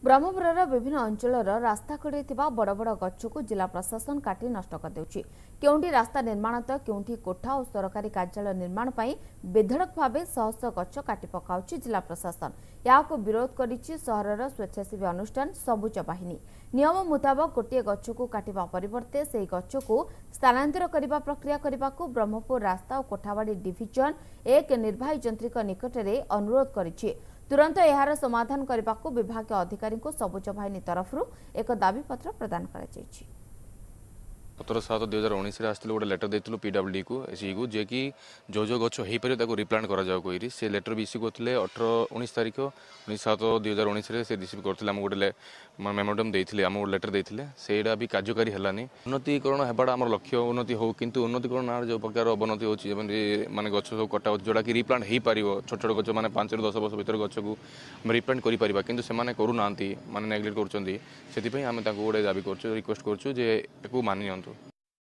ब्रह्मपुरर विभिन्न अंचलर रास्ता कड़े बड़ बड़ गछ को जिला प्रशासन काटी नष्ट करदेउछि। केउंठी रास्ता निर्माण तो केउंठी कोठा और सरकारी कार्यालय निर्माण पर बेधड़क भाव शह शह गछ काटी पकाउछि जिला प्रशासन। याको विरोध करिछि सहरर स्वेच्छासेवी अनुष्ठान सबुज बाहिनी। नियम मुताबक गोटे गछ को काटिबा परिवर्ते सेही गछ को स्थानांतर करने प्रक्रिया करने को ब्रह्मपुर रास्ता और कोठावाड़ी डिविजन 1 निर्वाही जंत्रिक निकट में अनुरोध करिछि। तुरंत यार समाधान करने को विभाग अधिकारी को सबुज बाहिनी तरफ एक दाबीपत्र प्रदान कर 17/7/2019 आसते गोटे लेटर देलु पीडब्ल्यूडी को एसई को जे कि जो गछ हो पारे रिप्लांट कर से लेटर भी इश्यू करते 18-19 तारीख 19/7/2019 से रिसीव करते आम गोटे मेमोरेंडम देते आम गोटे लेटर देते सेटा भी कार्यकारी है उन्नतीकरण होगा आम लक्ष्य उन्नति हो किंतु उन्नतीकरण ना जो प्रकार अवनति होती माने गछ सब कटा जोड़ा कि रिप्लांट हो पार छोट छोट गछ मैंने 5-10 वर्ष भर गछ को रिप्लांट कर किंतु से करूना माने नेग्लेक्ट कर गोटे दाबी कर रिक्वेस्ट कर मानि